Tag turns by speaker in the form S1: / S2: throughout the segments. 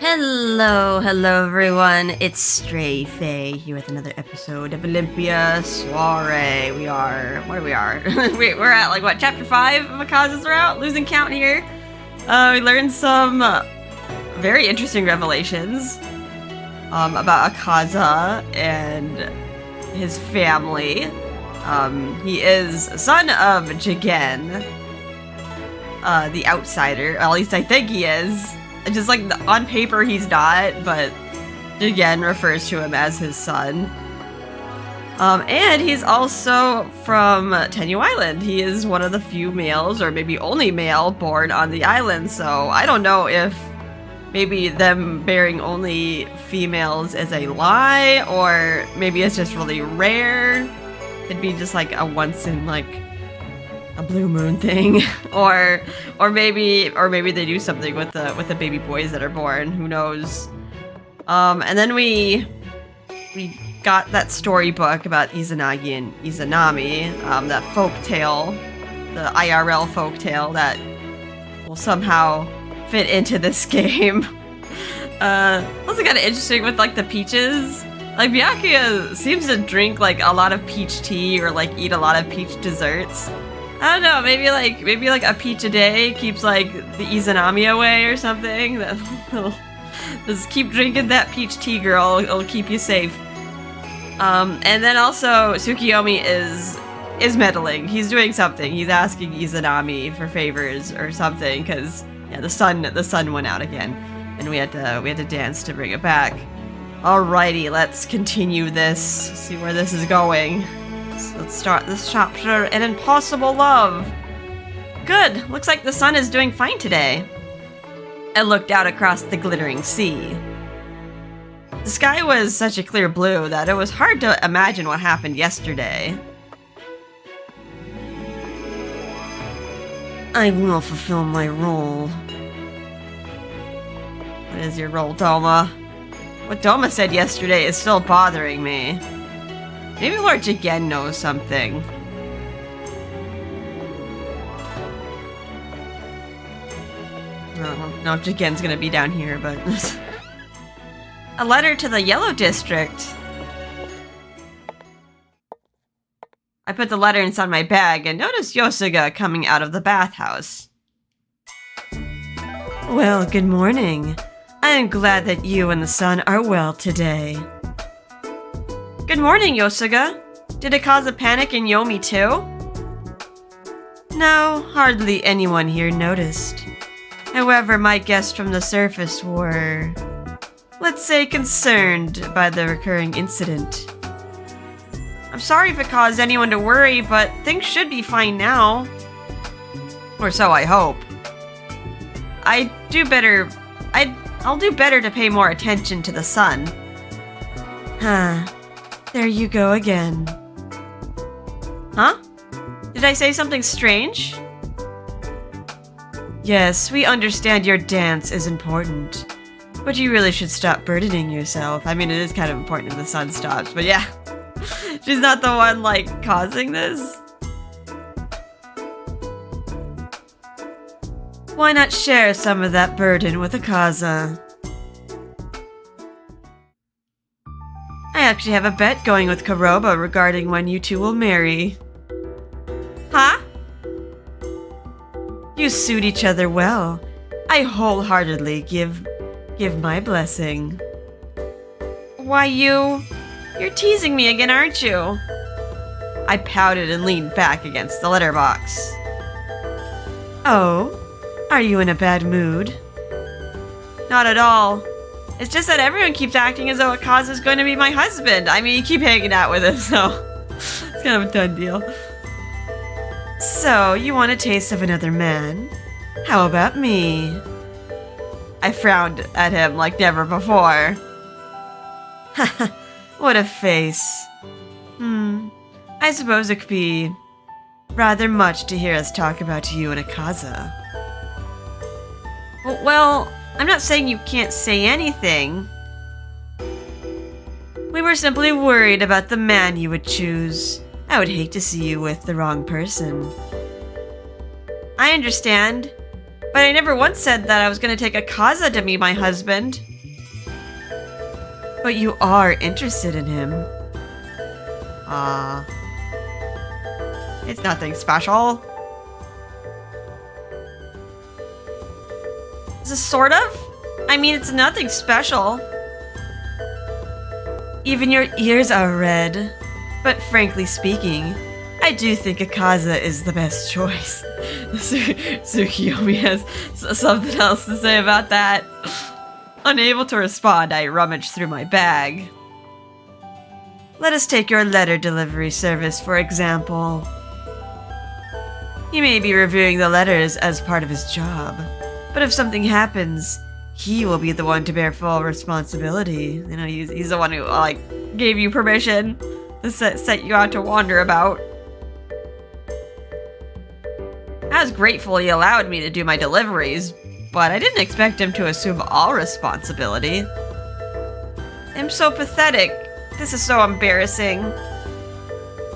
S1: Hello everyone, it's Stray Faye here with another episode of Olympia Soiree. What are we are? We're at like what, chapter 5 of Akaza's route? Losing count here. We learned some very interesting revelations about Akaza and his family. He is a son of Jigen, the outsider, at least I think he is. Just like on paper he's not, but Jigen refers to him as his son. And he's also from Tenyu Island. He is one of the few males, or maybe only male, born on the island. So I don't know if maybe them bearing only females is a lie, or maybe it's just really rare. It'd be just like a once in like a blue moon thing, or maybe they do something with the baby boys that are born. Who knows? And then we got that storybook about Izanagi and Izanami, that folktale, the IRL folktale that will somehow fit into this game. Also kind of interesting with like the peaches. Like Byakuya seems to drink like a lot of peach tea or like eat a lot of peach desserts. I don't know, maybe like a peach a day keeps like the Izanami away or something. Just keep drinking that peach tea, girl. It'll keep you safe. And then also Tsukiyomi is meddling. He's doing something. He's asking Izanami for favors or something because yeah, the sun went out again, and we had to dance to bring it back. Alrighty, let's continue this. See where this is going. Let's start this chapter. An impossible love. Good. Looks like the sun is doing fine today. I looked out across the glittering sea. The sky was such a clear blue that it was hard to imagine what happened yesterday. I will fulfill my role. What is your role, Doma? What Doma said yesterday is still bothering me. Maybe Lord Jigen knows something. No, Jigen's gonna be down here, but... A letter to the Yellow District. I put the letter inside my bag and noticed Yosuga coming out of the bathhouse. Well, good morning. I am glad that you and the sun are well today. Good morning, Yosuga. Did it cause a panic in Yomi too? No, hardly anyone here noticed. However, my guests from the surface were, let's say, concerned by the recurring incident. I'm sorry if it caused anyone to worry, but things should be fine now. Or so I hope. I'll do better to pay more attention to the sun. Huh. There you go again. Huh? Did I say something strange? Yes, we understand your dance is important, but you really should stop burdening yourself. I mean, it is kind of important if the sun stops, but yeah. She's not the one, like, causing this. Why not share some of that burden with Akaza? I actually have a bet going with Karoba regarding when you two will marry. Huh? You suit each other well. I wholeheartedly give my blessing. Why you're teasing me again, aren't you? I pouted and leaned back against the letterbox. Oh, are you in a bad mood? Not at all. It's just that everyone keeps acting as though Akaza's going to be my husband. I mean, you keep hanging out with him, so it's kind of a done deal. So, you want a taste of another man? How about me? I frowned at him like never before. Haha, what a face. I suppose it could be rather much to hear us talk about you and Akaza. Well, I'm not saying you can't say anything. We were simply worried about the man you would choose. I would hate to see you with the wrong person. I understand, but I never once said that I was going to take Akaza to be my husband. But you are interested in him. It's nothing special. Is this sort of? I mean, it's nothing special. Even your ears are red. But frankly speaking, I do think Akaza is the best choice. Tsukiyomi has something else to say about that. Unable to respond, I rummaged through my bag. Let us take your letter delivery service, for example. He may be reviewing the letters as part of his job, but if something happens, he will be the one to bear full responsibility. You know, he's the one who, like, gave you permission to set you out to wander about. I was grateful he allowed me to do my deliveries, but I didn't expect him to assume all responsibility. I'm so pathetic. This is so embarrassing.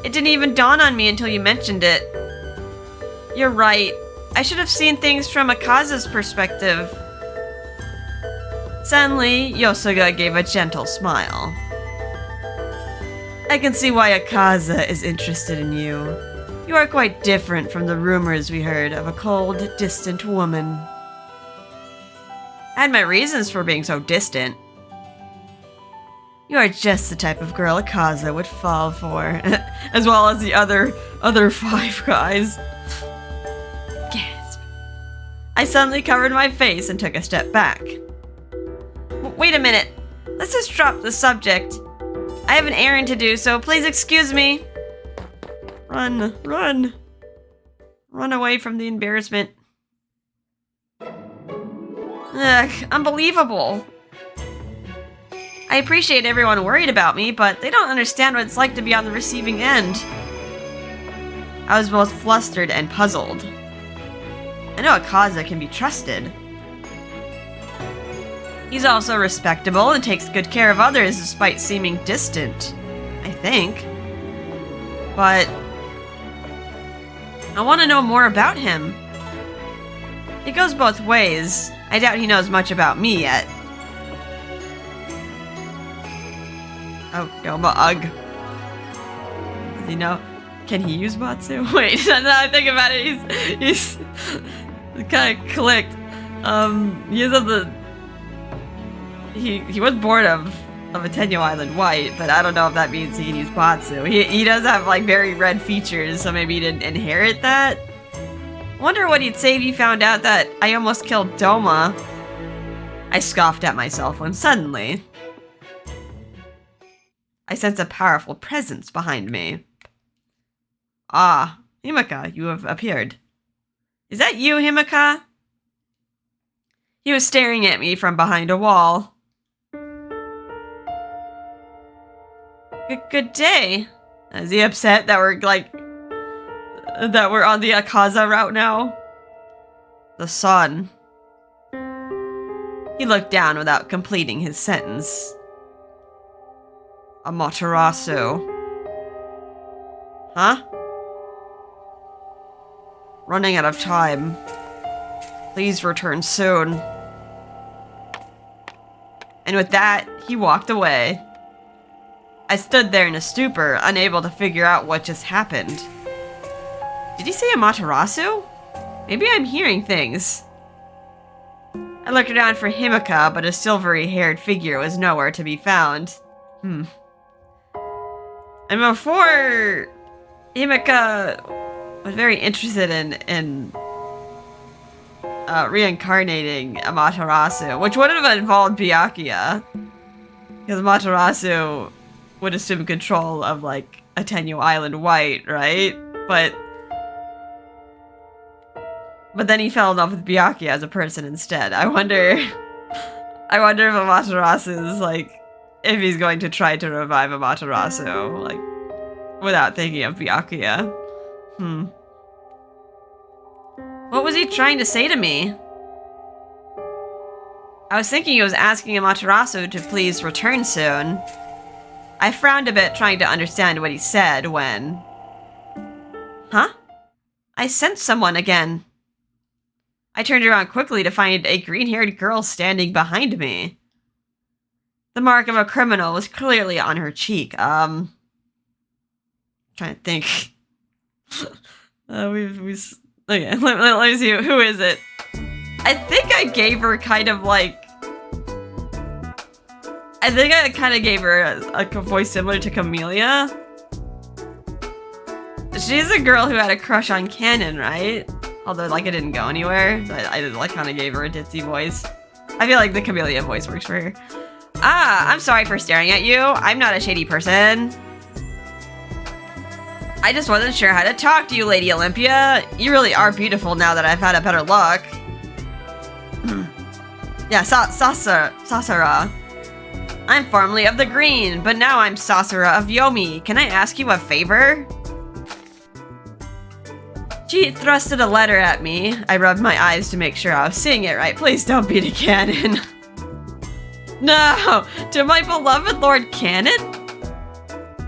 S1: It didn't even dawn on me until you mentioned it. You're right. I should have seen things from Akaza's perspective. Suddenly, Yosuga gave a gentle smile. I can see why Akaza is interested in you. You are quite different from the rumors we heard of a cold, distant woman. I had my reasons for being so distant. You are just the type of girl Akaza would fall for, as well as the other 5 guys. Gasp. I suddenly covered my face and took a step back. Wait a minute. Let's just drop the subject. I have an errand to do, so please excuse me. Run, run. Run away from the embarrassment. Ugh, unbelievable. I appreciate everyone worried about me, but they don't understand what it's like to be on the receiving end. I was both flustered and puzzled. I know Akaza can be trusted. He's also respectable and takes good care of others despite seeming distant, I think. But I want to know more about him. It goes both ways. I doubt he knows much about me yet. Oh, Goma Ugh. Does he know? Can he use Matsu? Wait, now that I think about it, he's kind of clicked. He is on the... He was born of a Tenyo Island white, but I don't know if that means he can use Batsu. He does have, like, very red features, so maybe he didn't inherit that? Wonder what he'd say if he found out that I almost killed Doma. I scoffed at myself when suddenly I sensed a powerful presence behind me. Ah, Himeka, you have appeared. Is that you, Himeka? He was staring at me from behind a wall. Good day. Is he upset that we're on the Akaza route now? The sun. He looked down without completing his sentence. Amaterasu. Huh? Running out of time. Please return soon. And with that, he walked away. I stood there in a stupor, unable to figure out what just happened. Did he say Amaterasu? Maybe I'm hearing things. I looked around for Himeka, but a silvery-haired figure was nowhere to be found. And before Himeka was very interested in reincarnating Amaterasu, which would have involved Byakuya, because Amaterasu would assume control of, like, a Tenyo Island white, right? But then he fell in love with Byakuya as a person instead. I wonder if Amaterasu is, like, if he's going to try to revive Amaterasu, like, without thinking of Byakuya. What was he trying to say to me? I was thinking he was asking Amaterasu to please return soon. I frowned a bit, trying to understand what he said when... Huh? I sensed someone again. I turned around quickly to find a green-haired girl standing behind me. The mark of a criminal was clearly on her cheek. Trying to think. Okay, let me see. Who is it? I think I gave her kind of like... I think I kind of gave her a voice similar to Camellia. She's a girl who had a crush on Canon, right? Although, like, it didn't go anywhere. So I like, kind of gave her a ditzy voice. I feel like the Camellia voice works for her. Ah, I'm sorry for staring at you. I'm not a shady person. I just wasn't sure how to talk to you, Lady Olympia. You really are beautiful now that I've had a better look. Yeah, Sasara. I'm formerly of the Green, but now I'm Sasara of Yomi. Can I ask you a favor? She thrusted a letter at me. I rubbed my eyes to make sure I was seeing it right. Please don't be the Canon. No! To my beloved Lord Canon?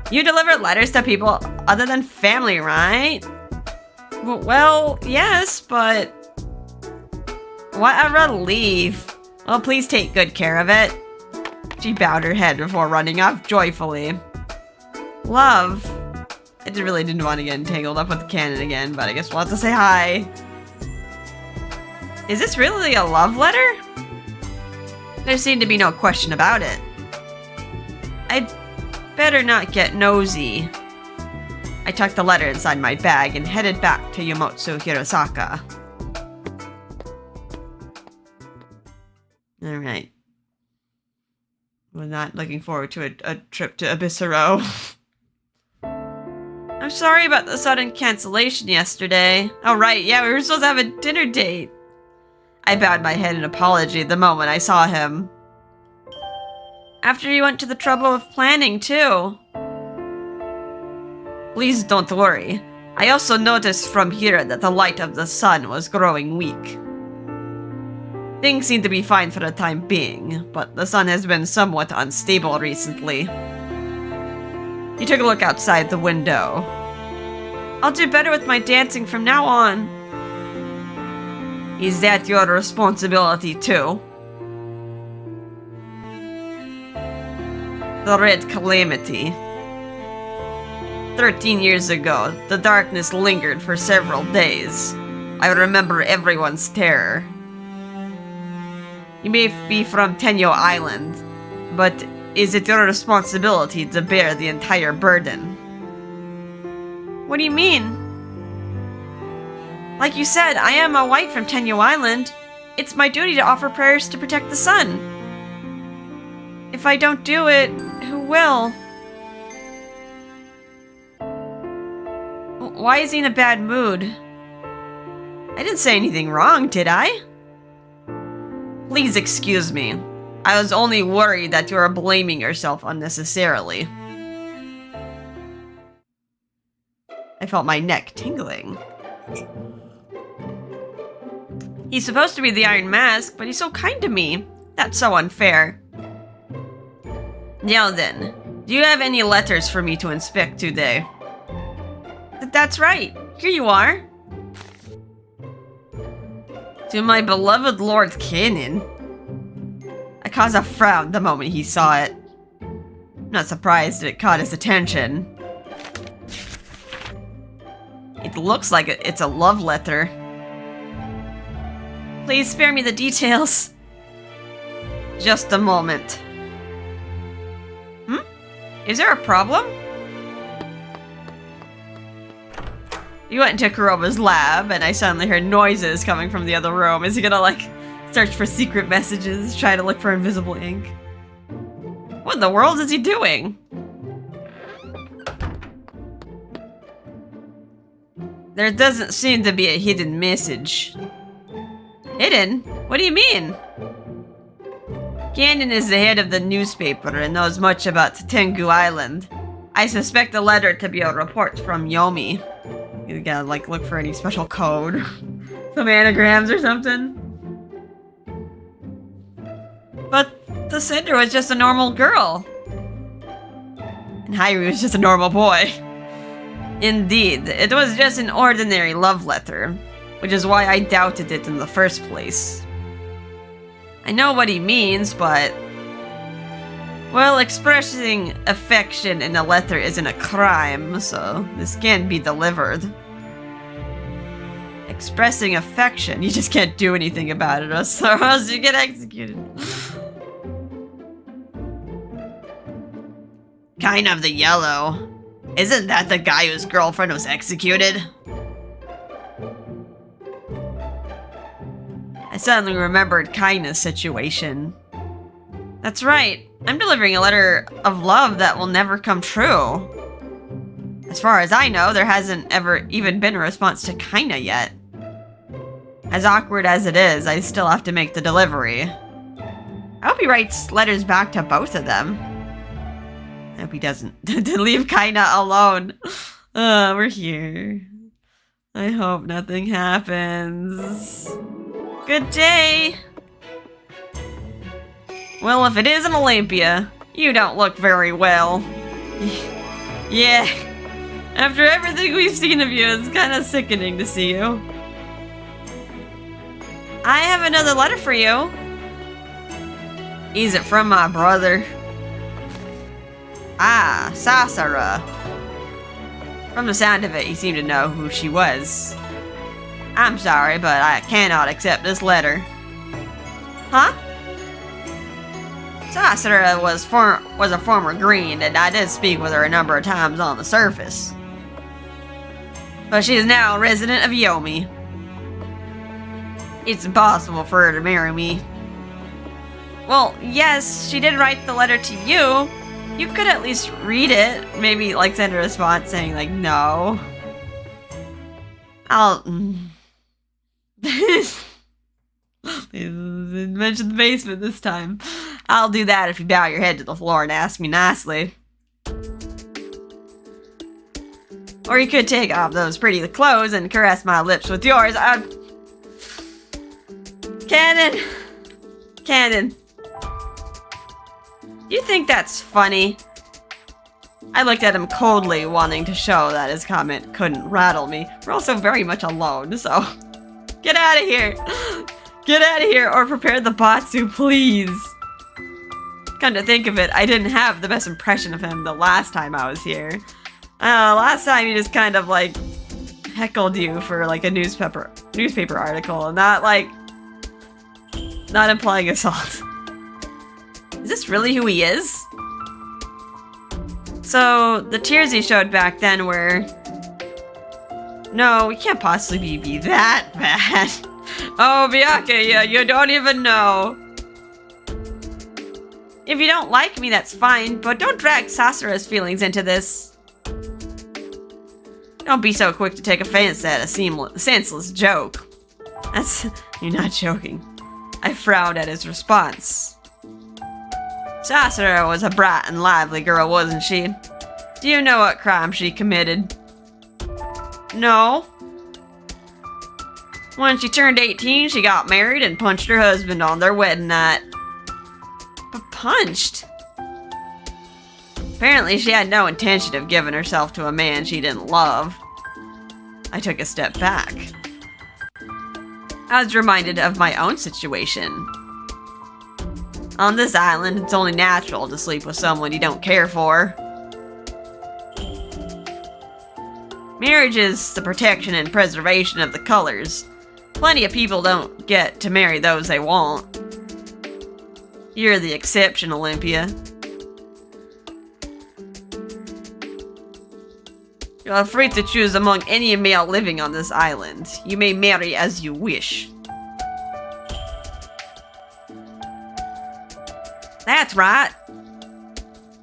S1: You deliver letters to people other than family, right? Well, yes, but... What a relief. Well, please take good care of it. She bowed her head before running off joyfully. Love. I really didn't want to get entangled up with the Canon again, but I guess we'll have to say hi. Is this really a love letter? There seemed to be no question about it. I'd better not get nosy. I tucked the letter inside my bag and headed back to Yomotsu Hirosaka. Alright. We're not looking forward to a trip to Abyssero. I'm sorry about the sudden cancellation yesterday. Oh right, yeah, we were supposed to have a dinner date. I bowed my head in apology the moment I saw him. After you went to the trouble of planning, too. Please don't worry. I also noticed from here that the light of the sun was growing weak. Things seem to be fine for the time being, but the sun has been somewhat unstable recently. He took a look outside the window. I'll do better with my dancing from now on. Is that your responsibility too? The Red Calamity. 13 years ago, the darkness lingered for several days. I remember everyone's terror. You may be from Tenyo Island, but is it your responsibility to bear the entire burden? What do you mean? Like you said, I am a white from Tenyo Island. It's my duty to offer prayers to protect the sun. If I don't do it, who will? Why is he in a bad mood? I didn't say anything wrong, did I? Please excuse me. I was only worried that you are blaming yourself unnecessarily. I felt my neck tingling. He's supposed to be the Iron Mask, but he's so kind to me. That's so unfair. Now then, do you have any letters for me to inspect today? That's right. Here you are. To my beloved Lord Canon. Akaza frowned the moment he saw it. Not surprised it caught his attention. It looks like it's a love letter. Please spare me the details. Just a moment. Is there a problem? You went into Kuroba's lab, and I suddenly heard noises coming from the other room. Is he gonna, like, search for secret messages, try to look for invisible ink? What in the world is he doing? There doesn't seem to be a hidden message. Hidden? What do you mean? Canyon is the head of the newspaper and knows much about Tengu Island. I suspect the letter to be a report from Yomi. You gotta, like, look for any special code. Some anagrams or something. But the sender was just a normal girl. And Hairi was just a normal boy. Indeed, it was just an ordinary love letter, which is why I doubted it in the first place. I know what he means, but... Well, expressing affection in a letter isn't a crime, so this can't be delivered. Expressing affection, you just can't do anything about it, or else you get executed. Kind of the yellow. Isn't that the guy whose girlfriend was executed? I suddenly remembered Kaina's situation. That's right. I'm delivering a letter of love that will never come true. As far as I know, there hasn't ever even been a response to Kaina yet. As awkward as it is, I still have to make the delivery. I hope he writes letters back to both of them. I hope he doesn't leave Kaina alone. We're here. I hope nothing happens. Good day. Well, if it isn't Olympia, you don't look very well. Yeah. After everything we've seen of you, it's kind of sickening to see you. I have another letter for you. Is it from my brother? Ah, Soiree. From the sound of it, you seem to know who she was. I'm sorry, but I cannot accept this letter. Huh? Soiree was a former Green, and I did speak with her a number of times on the surface. But she is now a resident of Yomi. It's impossible for her to marry me. Well, yes, she did write the letter to you. You could at least read it. Maybe, like, send a response saying, like, no. I'll... Mention the basement this time. I'll do that if you bow your head to the floor and ask me nicely. Or you could take off those pretty clothes and caress my lips with yours. Cannon. You think that's funny? I looked at him coldly, wanting to show that his comment couldn't rattle me. We're also very much alone, so... Get out of here! Get out of here, or prepare the Batsu, please! Come to think of it, I didn't have the best impression of him the last time I was here. Last time he just kind of, like, heckled you for, like, a newspaper article, and not implying assault. Is this really who he is? So, the tears he showed back then were... No, it can't possibly be that bad. Oh, Byakuya, you don't even know. If you don't like me, that's fine, but don't drag Soiree's feelings into this. Don't be so quick to take offense at a senseless joke. You're not joking. I frowned at his response. Soiree was a bright and lively girl, wasn't she? Do you know what crime she committed? No. When she turned 18, she got married and punched her husband on their wedding night. But punched? Apparently she had no intention of giving herself to a man she didn't love. I took a step back. I was reminded of my own situation. On this island, it's only natural to sleep with someone you don't care for. Marriage is the protection and preservation of the colors. Plenty of people don't get to marry those they want. You're the exception, Olympia. You are free to choose among any male living on this island. You may marry as you wish. That's right.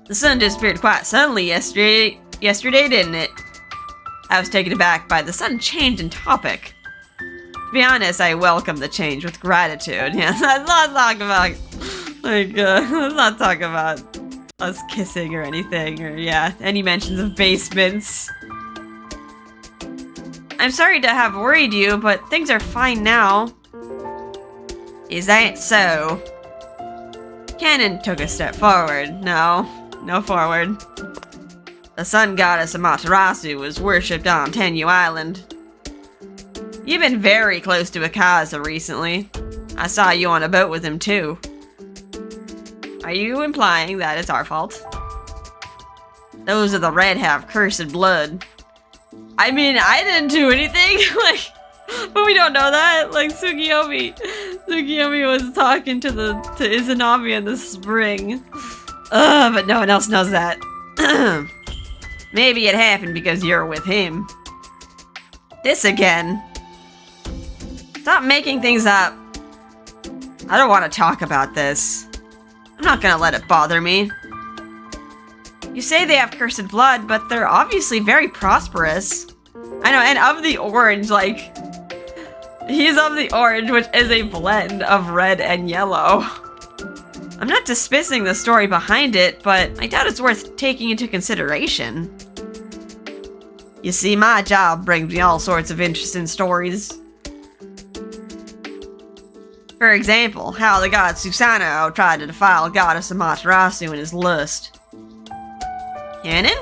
S1: The sun disappeared quite suddenly yesterday, didn't it? I was taken aback by the sudden change in topic. To be honest, I welcomed the change with gratitude. Yeah, let's not talk about, let's not talk about us kissing or anything, or any mentions of basements. I'm sorry to have worried you, but things are fine now. Is that so? Cannon took a step forward. No forward. The sun goddess Amaterasu was worshipped on Tenyu Island. You've been very close to Akaza recently. I saw you on a boat with him too. Are you implying that it's our fault? Those of the red have cursed blood. I mean, I didn't do anything, like, but we don't know that. Like, Tsukiyomi was talking to Izanami in the spring. But no one else knows that. Maybe it happened because you're with him. This again. Stop making things up. I don't want to talk about this. I'm not gonna let it bother me. You say they have cursed blood, but they're obviously very prosperous. I know, and of the orange, like, he's of the orange, which is a blend of red and yellow. I'm not dismissing the story behind it, but I doubt it's worth taking into consideration. You see, my job brings me all sorts of interesting stories. For example, how the god Susanoo tried to defile goddess Amaterasu in his lust. Canon?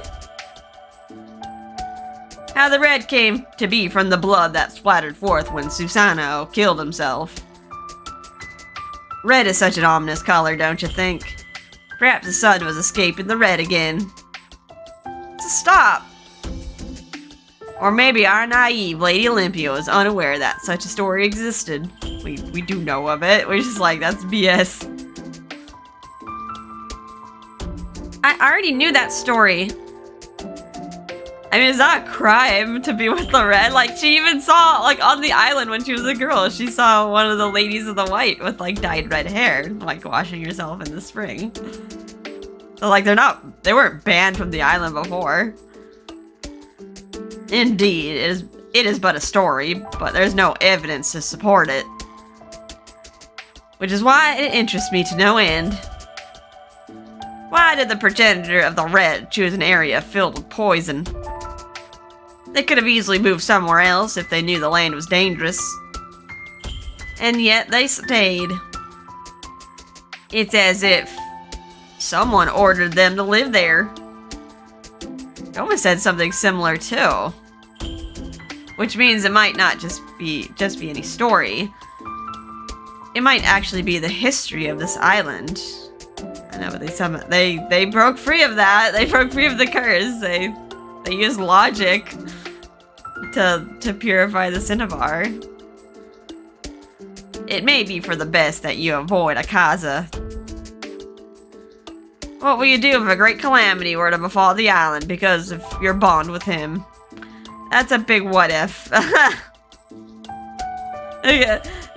S1: How the red came to be from the blood that splattered forth when Susanoo killed himself. Red is such an ominous color, don't you think? Perhaps the sun was escaping the red again. So stop! Or maybe our naive Lady Olympia was unaware that such a story existed. We do know of it. We're just like, that's BS. I already knew that story. I mean, it's not a crime to be with the red. Like, she even saw, like, on the island when she was a girl, she saw one of the ladies of the white with, like, dyed red hair, like, washing herself in the spring. So, like, they weren't banned from the island before. Indeed, it is but a story, but there's no evidence to support it. Which is why it interests me to no end. Why did the progenitor of the red choose an area filled with poison? They could have easily moved somewhere else if they knew the land was dangerous. And yet they stayed. It's as if someone ordered them to live there. Goma said something similar too. Which means it might not just be any story. It might actually be the history of this island. I know, but they broke free of that. They broke free of the curse. They used logic to purify the Cinnabar. It may be for the best that you avoid Akaza. What will you do if a great calamity were to befall the island because of your bond with him? That's a big what if.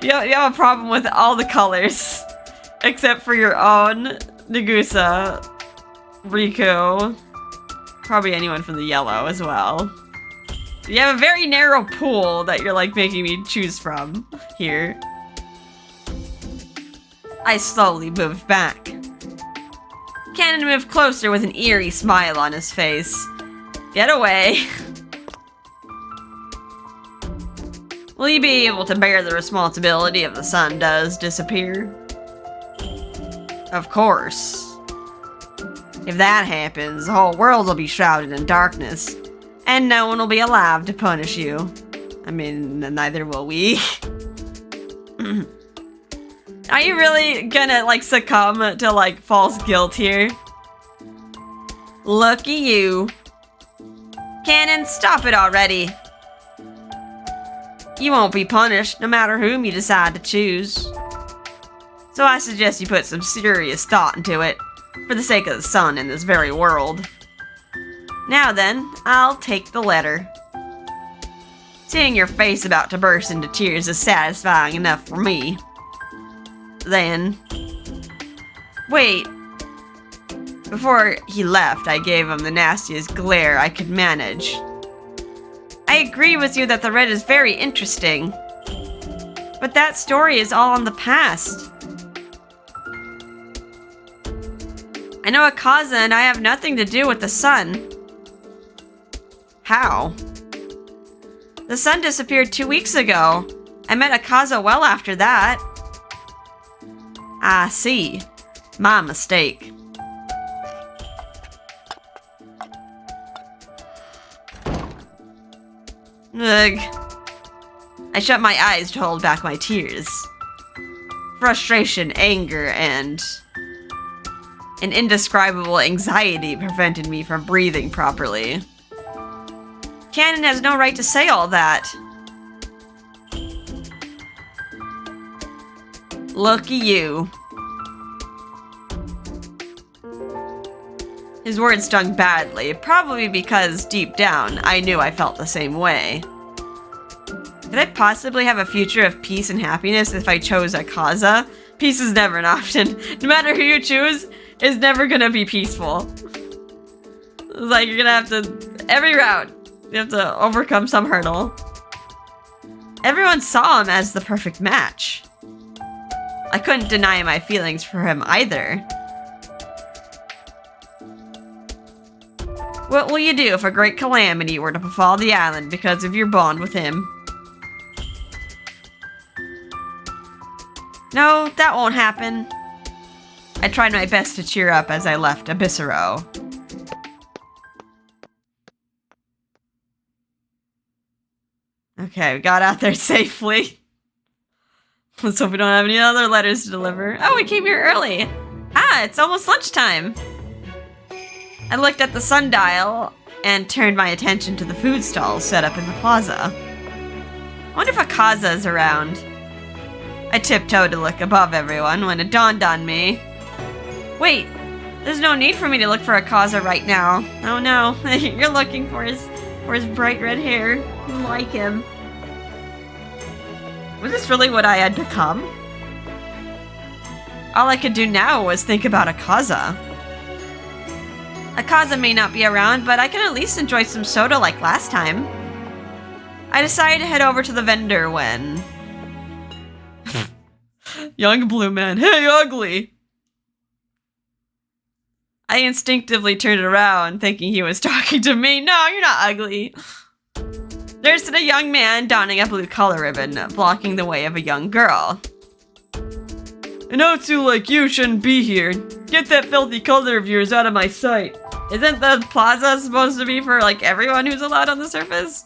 S1: You have a problem with all the colors. Except for your own, Nagusa, Riku, probably anyone from the yellow as well. You have a very narrow pool that you're like making me choose from here. I slowly moved back. Cannon moved closer with an eerie smile on his face. Get away. Will you be able to bear the responsibility if the sun does disappear? Of course. If that happens, the whole world will be shrouded in darkness, and no one will be alive to punish you. I mean, neither will we. Are you really gonna, like, succumb to, like, false guilt here? Lucky you. Cannon, stop it already. You won't be punished, no matter whom you decide to choose. So I suggest you put some serious thought into it, for the sake of the sun in this very world. Now then, I'll take the letter. Seeing your face about to burst into tears is satisfying enough for me. Then... Wait. Before he left, I gave him the nastiest glare I could manage. I agree with you that the red is very interesting. But that story is all in the past. I know Akaza and I have nothing to do with the sun. How? The sun disappeared 2 weeks ago. I met Akaza well after that. I see. My mistake. Ugh. I shut my eyes to hold back my tears. Frustration, anger, and An indescribable anxiety prevented me from breathing properly. Canon has no right to say all that. Lucky you. His words stung badly, probably because, deep down, I knew I felt the same way. Could I possibly have a future of peace and happiness if I chose Akaza? Peace is never an option. No matter who you choose, it's never gonna be peaceful. It's like you're gonna have to, every round, you have to overcome some hurdle. Everyone saw him as the perfect match. I couldn't deny my feelings for him either. What will you do if a great calamity were to befall the island because of your bond with him? No, that won't happen. I tried my best to cheer up as I left Abyssero. Okay, we got out there safely. Let's hope we don't have any other letters to deliver. Oh, we came here early. Ah, it's almost lunchtime. I looked at the sundial and turned my attention to the food stalls set up in the plaza. I wonder if Akaza is around. I tiptoed to look above everyone when it dawned on me. Wait, there's no need for me to look for Akaza right now. Oh no, you're looking for his bright red hair. You like him. Was this really what I had become? All I could do now was think about Akaza. Akaza may not be around, but I can at least enjoy some soda like last time. I decided to head over to the vendor when... Young blue man, hey ugly! I instinctively turned around, thinking he was talking to me. No, you're not ugly. There stood a young man donning a blue collar ribbon, blocking the way of a young girl. An Otsu like you shouldn't be here. Get that filthy color of yours out of my sight. Isn't the plaza supposed to be for, like, everyone who's allowed on the surface?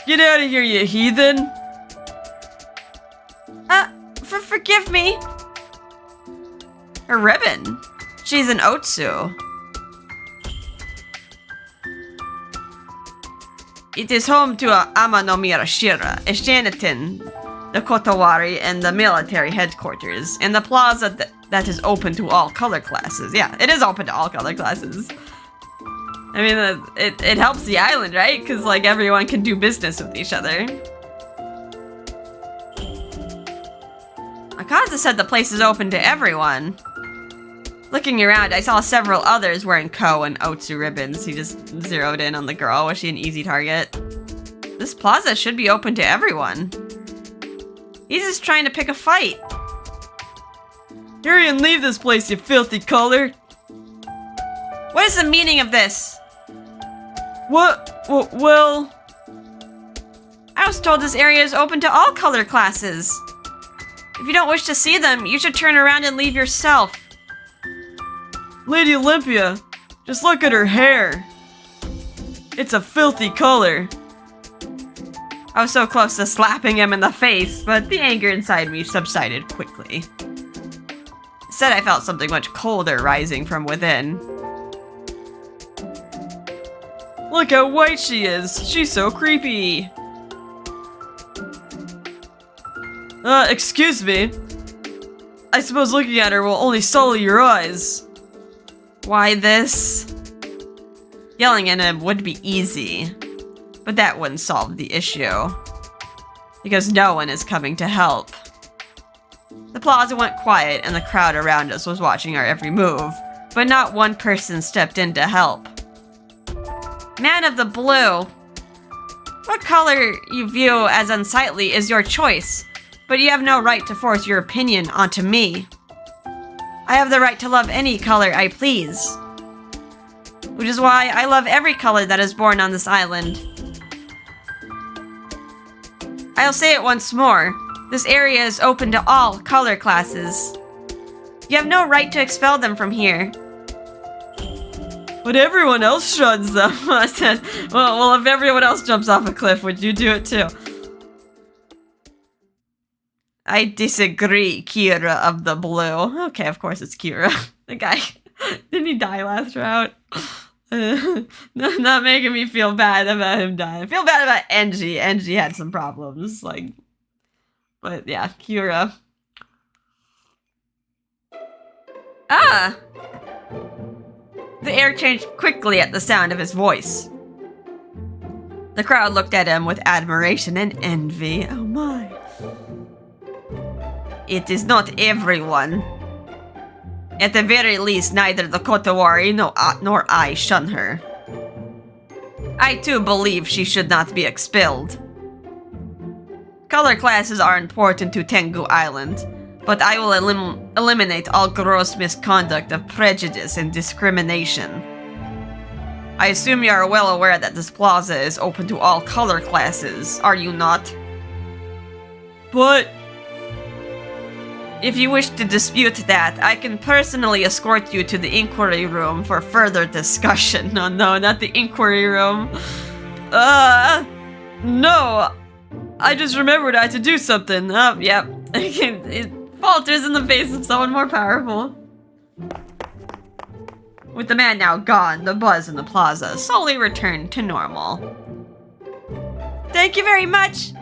S1: Get out of here, you heathen! Forgive me! Her ribbon. She's an Otsu. It is home to Ama no Mirashira, a Shanatin, the Kotowari, and the military headquarters, and the plaza that is open to all color classes. Yeah, it is open to all color classes. I mean, it helps the island, right? Because, like, everyone can do business with each other. Akaza said the place is open to everyone. Looking around, I saw several others wearing Ko and Otsu ribbons. He just zeroed in on the girl. Was she an easy target? This plaza should be open to everyone. He's just trying to pick a fight. Hurry and leave this place, you filthy color! What is the meaning of this? What? Well... I was told this area is open to all color classes. If you don't wish to see them, you should turn around and leave yourself. Lady Olympia, just look at her hair. It's a filthy color. I was so close to slapping him in the face, but the anger inside me subsided quickly. Instead, I felt something much colder rising from within. Look how white she is. She's so creepy. Excuse me. I suppose looking at her will only sully your eyes. Why this? Yelling at him would be easy, but that wouldn't solve the issue, because no one is coming to help. The plaza went quiet and the crowd around us was watching our every move, but not one person stepped in to help. Man of the blue. What color you view as unsightly is your choice, but you have no right to force your opinion onto me. I have the right to love any color I please, which is why I love every color that is born on this island. I'll say it once more. This area is open to all color classes. You have no right to expel them from here. But everyone else shuns them. I said, well, if everyone else jumps off a cliff, would you do it too? I disagree, Kira of the Blue. Okay, of course it's Kira. The guy, didn't he die last route? Not making me feel bad about him dying. I feel bad about Engie. Engie had some problems, like, but yeah, Kira. Ah! The air changed quickly at the sound of his voice. The crowd looked at him with admiration and envy. Oh my. It is not everyone. At the very least, neither the Kotowari nor I shun her. I too believe she should not be expelled. Color classes are important to Tengu Island, but I will eliminate all gross misconduct of prejudice and discrimination. I assume you are well aware that this plaza is open to all color classes, are you not? But if you wish to dispute that, I can personally escort you to the inquiry room for further discussion. No, not the inquiry room. No! I just remembered I had to do something. Yep. It falters in the face of someone more powerful. With the man now gone, the buzz in the plaza slowly returned to normal. Thank you very much,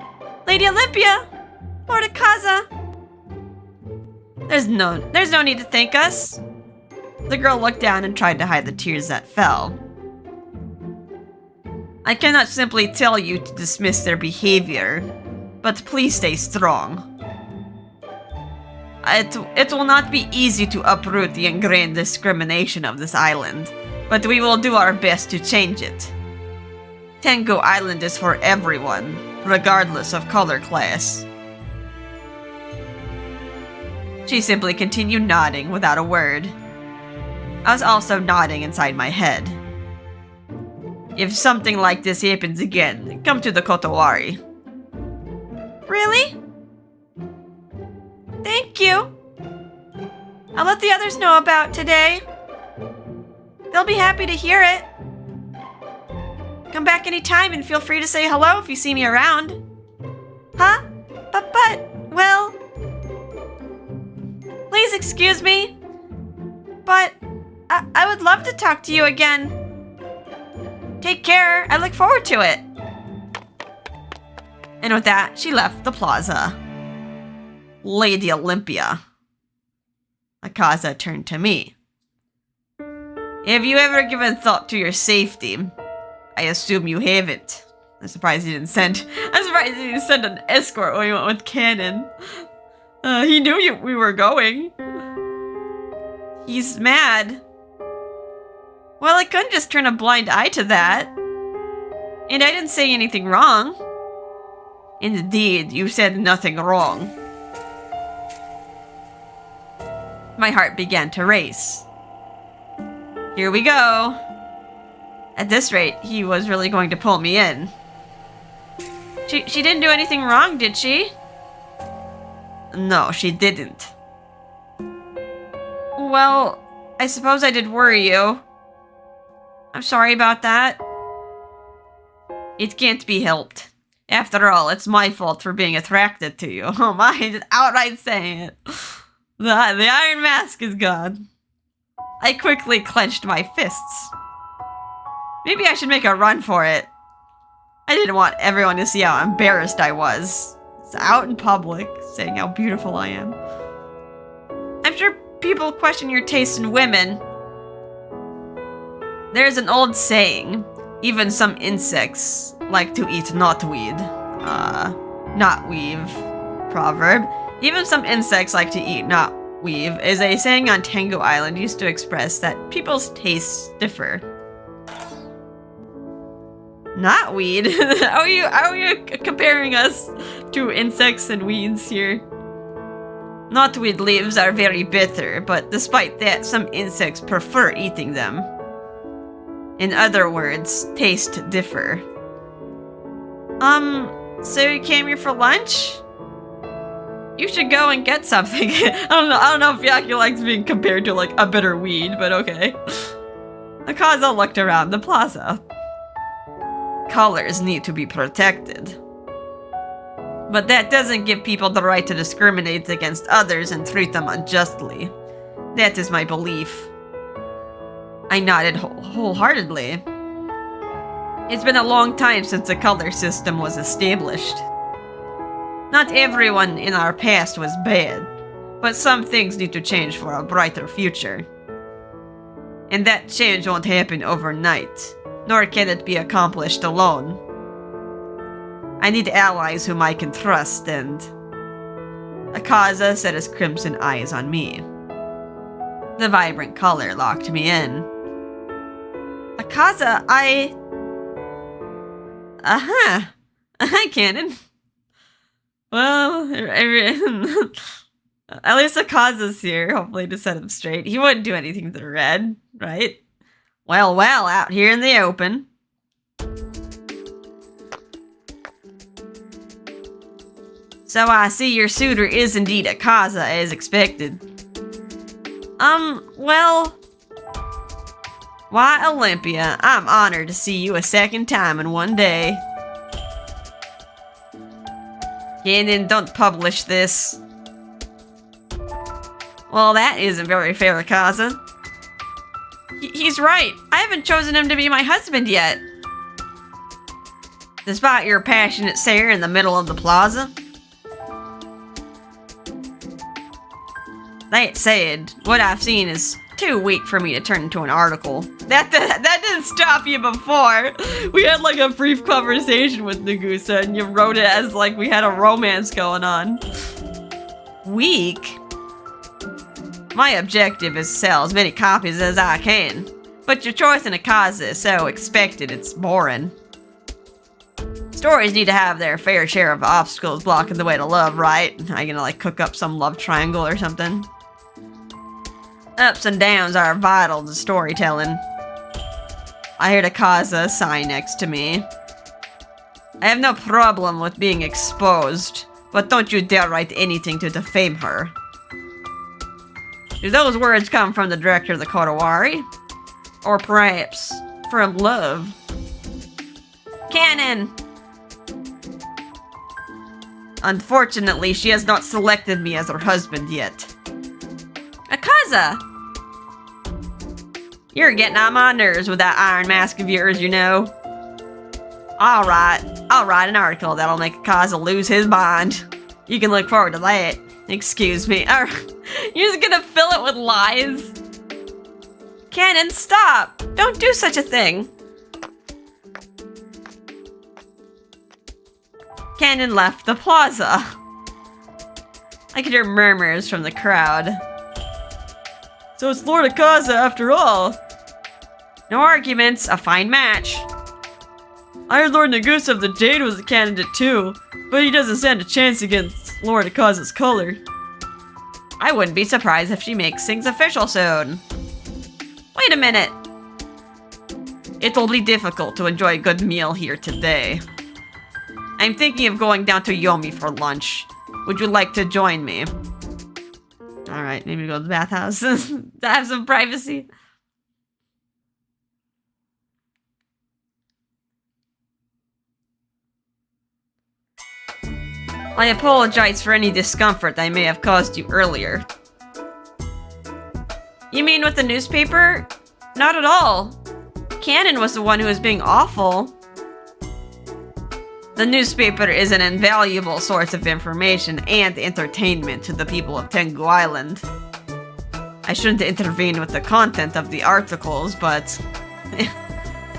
S1: Lady Olympia! Lord Akaza! There's no need to thank us. The girl looked down and tried to hide the tears that fell. I cannot simply tell you to dismiss their behavior, but please stay strong. It will not be easy to uproot the ingrained discrimination of this island, but we will do our best to change it. Tengu Island is for everyone, regardless of color class. She simply continued nodding without a word. I was also nodding inside my head. If something like this happens again, come to the Kotowari. Really? Thank you. I'll let the others know about today. They'll be happy to hear it. Come back anytime and feel free to say hello if you see me around. Huh? But, well... Please excuse me, but I would love to talk to you again. Take care. I look forward to it. And with that, she left the plaza. Lady Olympia. Akaza turned to me. Have you ever given thought to your safety? I assume you haven't. I'm surprised he didn't send an escort when he went with Cannon. He knew we were going. He's mad. Well, I couldn't just turn a blind eye to that. And I didn't say anything wrong. Indeed, you said nothing wrong. My heart began to race. Here we go. At this rate, he was really going to pull me in. She didn't do anything wrong, did she? No, she didn't. Well, I suppose I did worry you. I'm sorry about that. It can't be helped. After all, it's my fault for being attracted to you. Oh my, just outright saying it. The iron mask is gone. I quickly clenched my fists. Maybe I should make a run for it. I didn't want everyone to see how embarrassed I was. It's out in public, saying how beautiful I am. I'm sure people question your taste in women. There's an old saying, even some insects like to eat knotweed. Knotweave proverb. Even some insects like to eat knotweave is a saying on Tengu Island used to express that people's tastes differ. Knotweed? Are you comparing us to insects and weeds here? Knotweed leaves are very bitter, but despite that, some insects prefer eating them. In other words, taste differ. So you came here for lunch? You should go and get something. I don't know if Byakuya likes being compared to like a bitter weed, but okay. Akaza looked around the plaza. Colors need to be protected. But that doesn't give people the right to discriminate against others and treat them unjustly. That is my belief. I nodded wholeheartedly. It's been a long time since the color system was established. Not everyone in our past was bad, but some things need to change for a brighter future. And that change won't happen overnight, nor can it be accomplished alone. I need allies whom I can trust, and... Akaza set his crimson eyes on me. The vibrant color locked me in. Akaza, Hi, Canon. Well, at least Akaza's here, hopefully to set him straight. He wouldn't do anything to the red, right? Well, out here in the open. So I see your suitor is indeed Akaza, as expected. Well... Why, Olympia, I'm honored to see you a second time in one day. Canon, don't publish this. Well, that isn't very fair, Akaza. He's right. I haven't chosen him to be my husband yet. Despite your passionate stare in the middle of the plaza. That said, what I've seen is too weak for me to turn into an article. That didn't stop you before. We had like a brief conversation with Nagusa and you wrote it as like we had a romance going on. Weak? My objective is to sell as many copies as I can. But your choice in Akaza is so expected it's boring. Stories need to have their fair share of obstacles blocking the way to love, right? Are you gonna like cook up some love triangle or something? Ups and downs are vital to storytelling. I heard Akaza sigh next to me. I have no problem with being exposed, but don't you dare write anything to defame her. Do those words come from the director of the Kotowari? Or perhaps from love? Canon! Unfortunately, she has not selected me as her husband yet. Akaza! You're getting on my nerves with that iron mask of yours, you know. Alright, I'll write an article that'll make Akaza lose his mind. You can look forward to that. Excuse me. You're just gonna fill it with lies? Canon, stop! Don't do such a thing. Canon left the plaza. I could hear murmurs from the crowd. So it's Lord Akaza after all. No arguments, a fine match. I heard Lord Nagusa of the Jade was a candidate too, but he doesn't stand a chance against Lord Akaza's color. I wouldn't be surprised if she makes things official soon. Wait a minute. It'll be difficult to enjoy a good meal here today. I'm thinking of going down to Yomi for lunch. Would you like to join me? Alright, maybe go to the bathhouse to have some privacy. I apologize for any discomfort I may have caused you earlier. You mean with the newspaper? Not at all. Canon was the one who was being awful. The newspaper is an invaluable source of information and entertainment to the people of Tengu Island. I shouldn't intervene with the content of the articles, but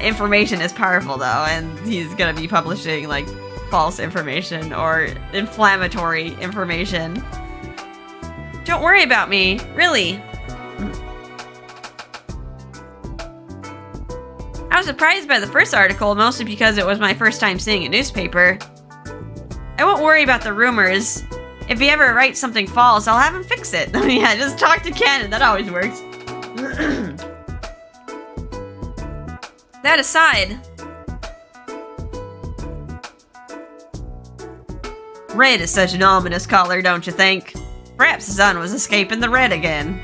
S1: information is powerful though, and he's gonna be publishing like false information or inflammatory information. Don't worry about me, really. I was surprised by the first article, mostly because it was my first time seeing a newspaper. I won't worry about the rumors. If he ever writes something false, I'll have him fix it. Yeah, just talk to Canon, that always works. That aside... Red is such an ominous color, don't you think? Perhaps the sun was escaping the red again.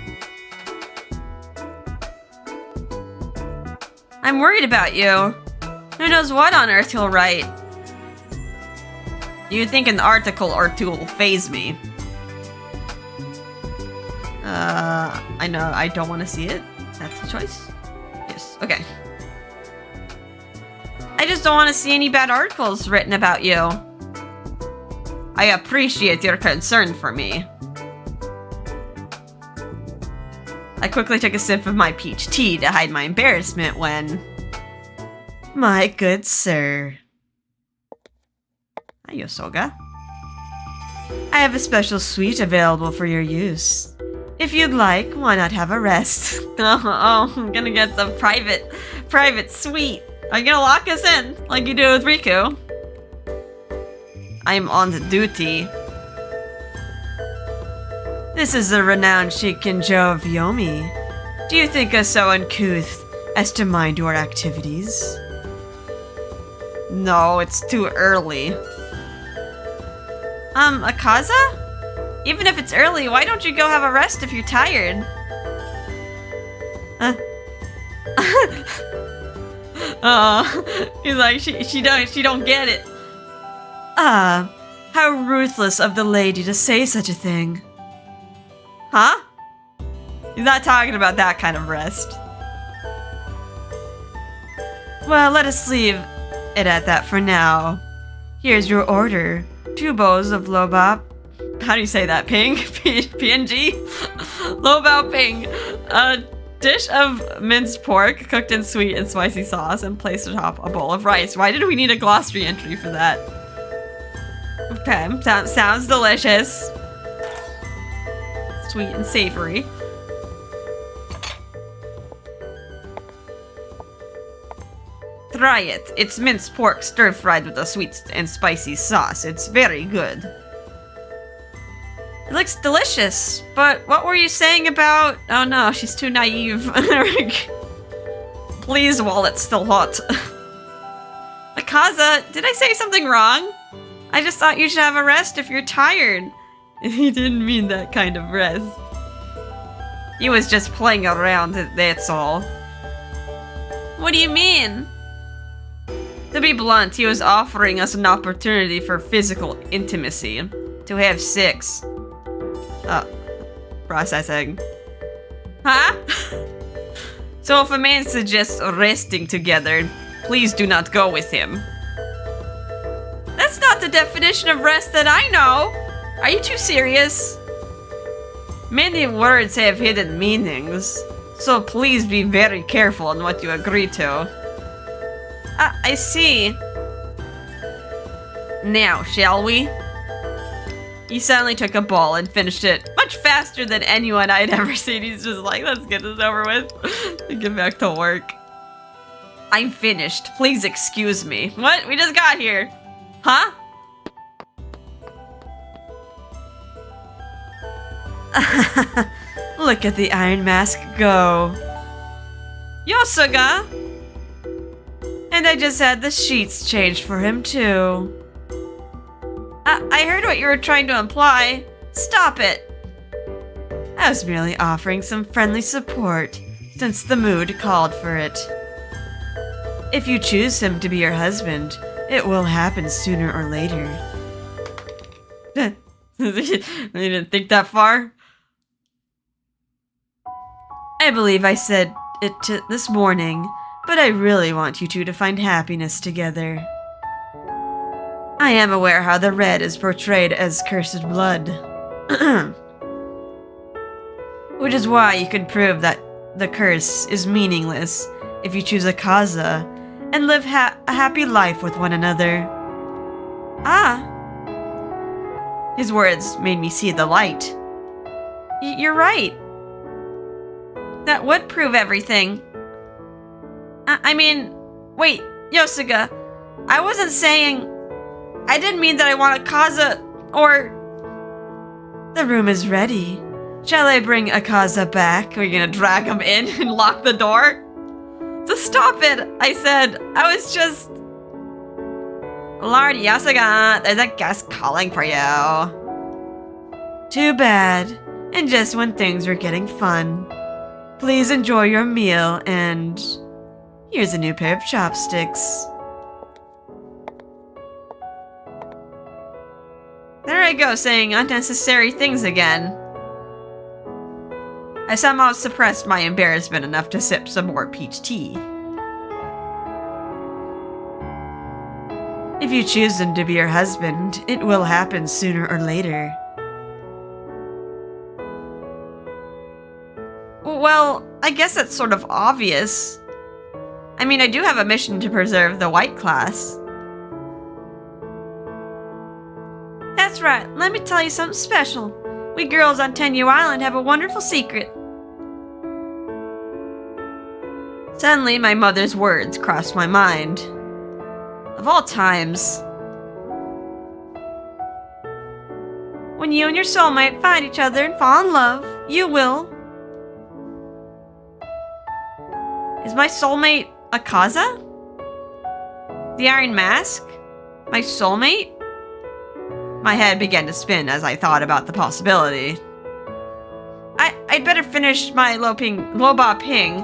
S1: I'm worried about you. Who knows what on earth he'll write? You think an article or two will faze me. I know I don't want to see it. That's the choice? Yes, okay. I just don't want to see any bad articles written about you. I appreciate your concern for me. I quickly took a sip of my peach tea to hide my embarrassment when... My good sir. Hi, Yosoga. I have a special suite available for your use. If you'd like, why not have a rest? Oh, I'm gonna get some private suite. Are you gonna lock us in, like you do with Riku? I'm on the duty. This is the renowned Shikinjo of Yomi. Do you think us so uncouth as to mind your activities? No, it's too early. Akaza? Even if it's early, why don't you go have a rest if you're tired? He's like, she don't get it. Ah, how ruthless of the lady to say such a thing. Huh? He's not talking about that kind of rest. Well, let us leave it at that for now. Here's your order. 2 bowls of lobao. How do you say that? Ping? PNG? Lobao ping. A dish of minced pork cooked in sweet and spicy sauce and placed atop a bowl of rice. Why did we need a glossary entry for that? Okay, sounds delicious. Sweet and savory. Try it. It's minced pork stir-fried with a sweet and spicy sauce. It's very good. It looks delicious, but what were you saying about... Oh no, she's too naive. Please, while it's still hot. Akaza, did I say something wrong? I just thought you should have a rest if you're tired. He didn't mean that kind of rest. He was just playing around, that's all. What do you mean? To be blunt, he was offering us an opportunity for physical intimacy. To have sex. Processing. Huh? So if a man suggests resting together, please do not go with him. That's not the definition of rest that I know. Are you too serious? Many words have hidden meanings, so please be very careful on what you agree to. I see. Now, shall we? He suddenly took a ball and finished it much faster than anyone I'd ever seen. He's just like, let's get this over with and get back to work. I'm finished. Please excuse me. What? We just got here. Huh? Look at the Iron Mask go. Yosuga! And I just had the sheets changed for him too. I heard what you were trying to imply. Stop it. I was merely offering some friendly support, since the mood called for it. If you choose him to be your husband, it will happen sooner or later. I didn't think that far. I believe I said it this morning, but I really want you two to find happiness together. I am aware how the red is portrayed as cursed blood. Which is why you can prove that the curse is meaningless if you choose Akaza and live a happy life with one another. Ah! His words made me see the light. You're right. That would prove everything. I mean, wait, Yosuga, I wasn't saying... I didn't mean that I want Akaza, or... The room is ready. Shall I bring Akaza back? Are you gonna drag him in and lock the door? So stop it, I said. I was just... Lord Yosuga, there's a guest calling for you. Too bad. And just when things were getting fun. Please enjoy your meal, and... Here's a new pair of chopsticks. I go saying unnecessary things again. I somehow suppressed my embarrassment enough to sip some more peach tea. If you choose him to be your husband, it will happen sooner or later. Well, I guess that's sort of obvious. I mean, I do have a mission to preserve the white class. That's right, let me tell you something special. We girls on Tenyu Island have a wonderful secret. Suddenly, my mother's words crossed my mind. Of all times. When you and your soulmate find each other and fall in love, you will. Is my soulmate Akaza? The Iron Mask? My soulmate? My head began to spin as I thought about the possibility. I'd better finish my Loba Ping.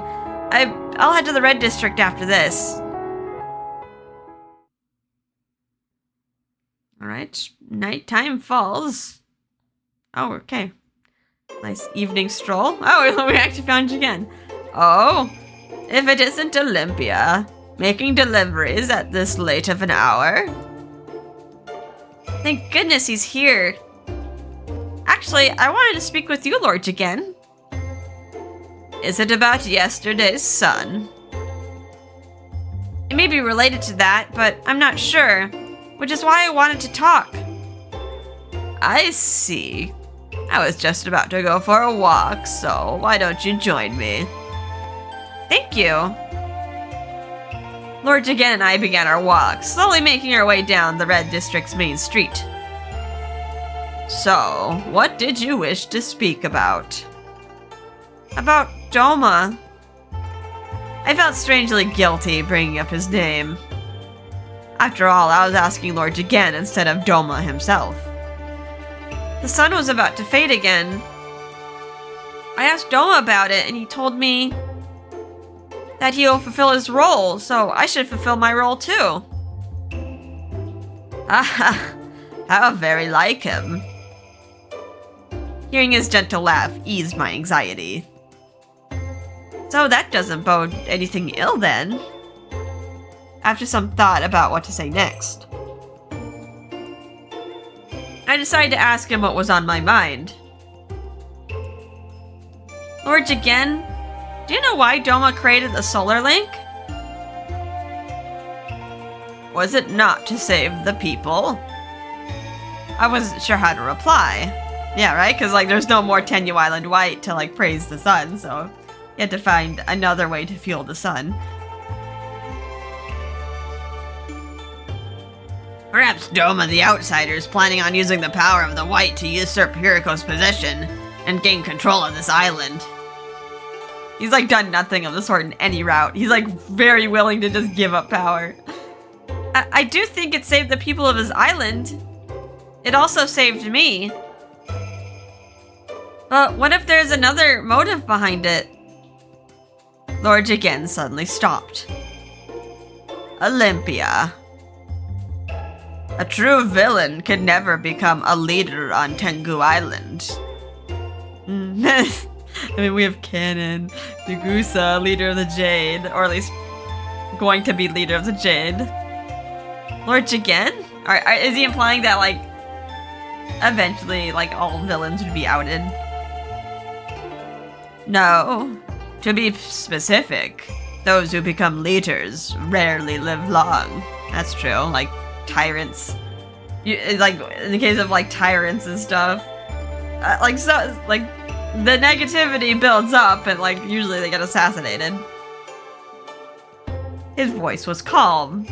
S1: I'll head to the Red District after this. Alright, nighttime falls. Oh, okay. Nice evening stroll. Oh, we actually found you again. Oh, if it isn't Olympia, making deliveries at this late of an hour. Thank goodness he's here. Actually, I wanted to speak with you, Lord Jigen. Is it about yesterday's sun? It may be related to that, but I'm not sure, which is why I wanted to talk. I see. I was just about to go for a walk, so why don't you join me? Thank you. Lord Jigen and I began our walk, slowly making our way down the Red District's main street. So, what did you wish to speak about? About Doma. I felt strangely guilty bringing up his name. After all, I was asking Lord Jigen instead of Doma himself. The sun was about to fade again. I asked Doma about it, and he told me that he'll fulfill his role, so I should fulfill my role too. Ah, how very like him. Hearing his gentle laugh eased my anxiety. So that doesn't bode anything ill then. After some thought about what to say next, I decided to ask him what was on my mind. Lord Jigen, do you know why Doma created the Solar Link? Was it not to save the people? I wasn't sure how to reply. Yeah, right? Because, like, there's no more Tenyu Island White to, like, praise the sun, so you had to find another way to fuel the sun. Perhaps Doma the Outsider is planning on using the power of the White to usurp Hiriko's position and gain control of this island. He's, like, done nothing of the sort in any route. He's, like, very willing to just give up power. I do think it saved the people of his island. It also saved me. But what if there's another motive behind it? Lord Jigen suddenly stopped. Olympia. A true villain could never become a leader on Tengu Island. I mean, we have Canon, Nagusa, leader of the Jade, or at least going to be leader of the Jade. Lord Jigen? Is he implying that, like, eventually, like, all villains would be outed? No. To be specific, those who become leaders rarely live long. That's true. Like, tyrants. Like, in the case of, like, tyrants and stuff, the negativity builds up and, like, usually they get assassinated. His voice was calm.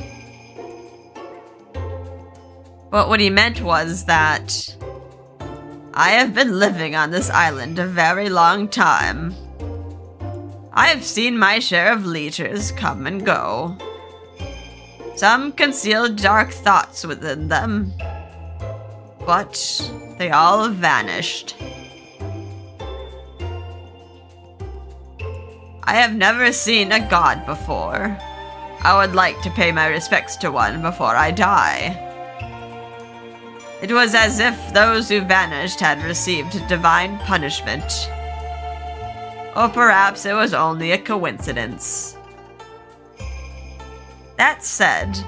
S1: But what he meant was that I have been living on this island a very long time. I have seen my share of leaders come and go. Some concealed dark thoughts within them, but they all vanished. I have never seen a god before. I would like to pay my respects to one before I die. It was as if those who vanished had received divine punishment. Or perhaps it was only a coincidence. That said,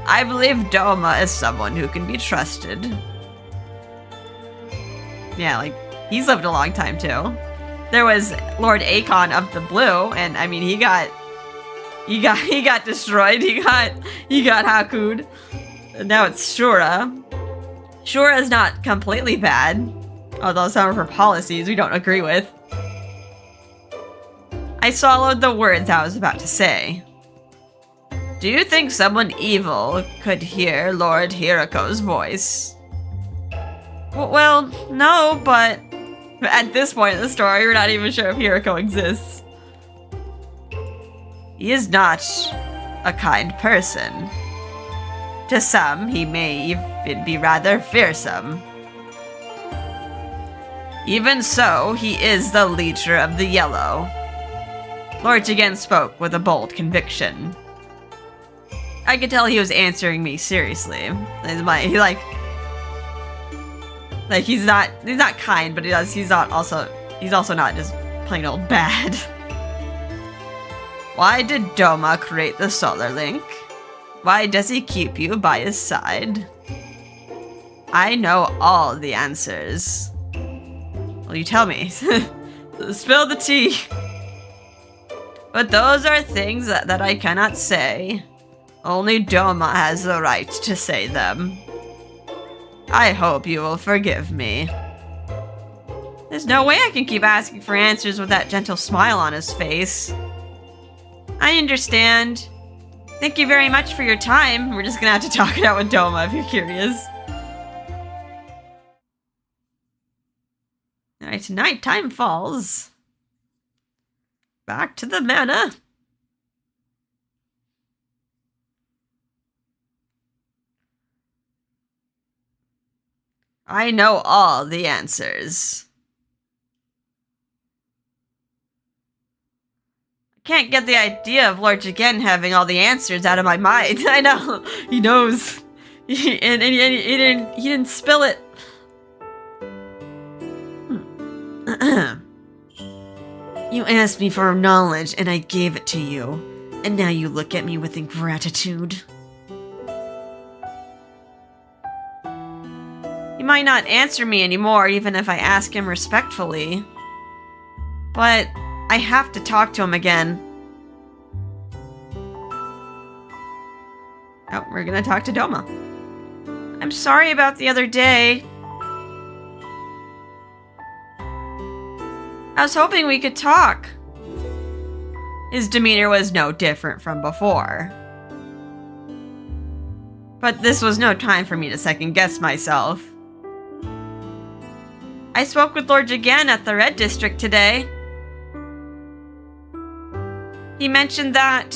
S1: I believe Doma is someone who can be trusted. Yeah, like, he's lived a long time too. There was Lord Akon of the Blue, and I mean he got destroyed. He got Haku'd. And now it's Shura. Shura's not completely bad, although some of her policies we don't agree with. I swallowed the words I was about to say. Do you think someone evil could hear Lord Hiriko's voice? Well, no, but at this point in the story, we're not even sure if Hiriko exists. He is not a kind person. To some, he may even be rather fearsome. Even so, he is the leader of the Yellow. Lord Jigen spoke with a bold conviction. I could tell he was answering me seriously. He's not kind, but he's also not just plain old bad. Why did Doma create the Solar Link? Why does he keep you by his side? I know all the answers. Well, you tell me. Spill the tea. But those are things that I cannot say. Only Doma has the right to say them. I hope you will forgive me. There's no way I can keep asking for answers with that gentle smile on his face. I understand. Thank you very much for your time. We're just gonna have to talk it out with Doma if you're curious. Alright, nighttime falls. Back to the manor. I know all the answers. I can't get the idea of Lord Jigen having all the answers out of my mind. I know. He knows. He didn't spill it. You asked me for knowledge and I gave it to you. And now you look at me with ingratitude. He might not answer me anymore, even if I ask him respectfully. But I have to talk to him again. Oh, we're gonna talk to Doma. I'm sorry about the other day. I was hoping we could talk. His demeanor was no different from before. But this was no time for me to second-guess myself. I spoke with Lord Jigen at the Red District today. He mentioned that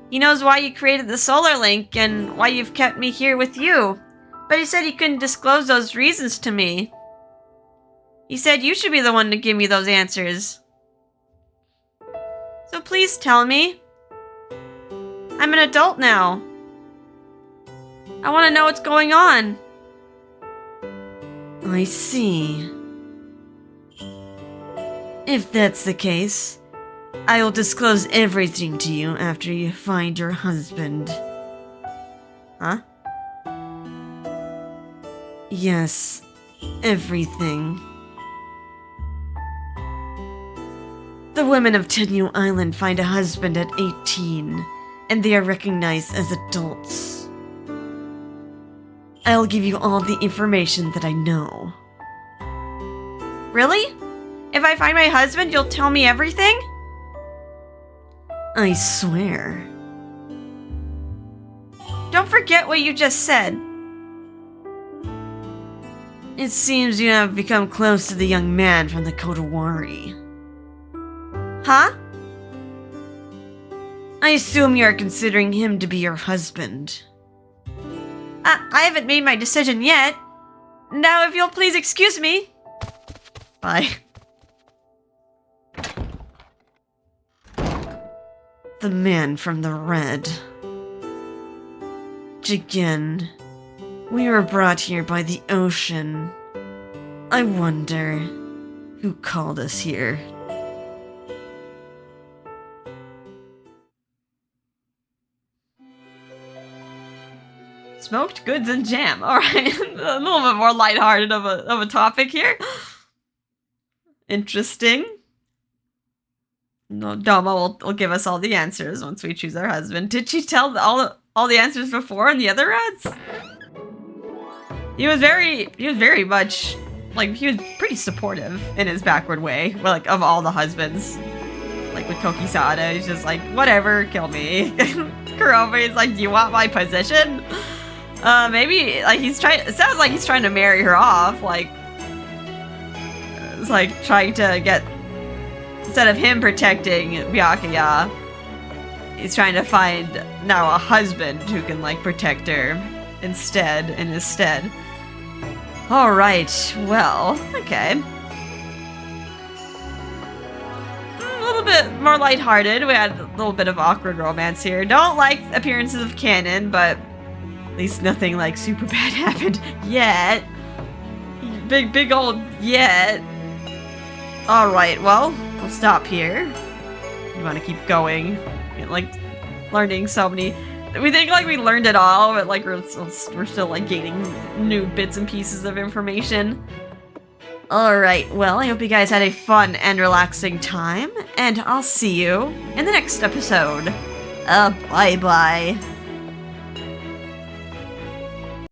S1: he knows why you created the Solar Link and why you've kept me here with you. But he said he couldn't disclose those reasons to me. He said you should be the one to give me those answers. So please tell me. I'm an adult now. I want to know what's going on. I see. If that's the case, I will disclose everything to you after you find your husband. Huh? Yes, everything. The women of Tenyu Island find a husband at 18, and they are recognized as adults. I'll give you all the information that I know. Really? If I find my husband, you'll tell me everything? I swear. Don't forget what you just said. It seems you have become close to the young man from the Kodawari. Huh? I assume you are considering him to be your husband. I haven't made my decision yet. Now, if you'll please excuse me. Bye. The man from the red. Jigen. We were brought here by the ocean. I wonder who called us here. Smoked goods and jam. All right, a little bit more lighthearted of a topic here. Interesting. No, Doma will give us all the answers once we choose our husband. Did she tell all the answers before in the other ads? He was very much like he was pretty supportive in his backward way, like of all the husbands. Like with Kokisada, he's just like, whatever, kill me. Kurobe is like, do you want my position? Maybe like it sounds like he's trying to marry her off, like it's like trying to get, instead of him protecting Byakuya, he's trying to find now a husband who can like protect her in his stead. Alright, well, okay. A little bit more lighthearted. We had a little bit of awkward romance here. Don't like appearances of canon, but at least nothing like super bad happened yet. Big old yet. Alright, well, we'll stop here. You want to keep going. Like, learning so many... We think like we learned it all, but like we're still like gaining new bits and pieces of information. Alright, well, I hope you guys had a fun and relaxing time, and I'll see you in the next episode. Bye-bye.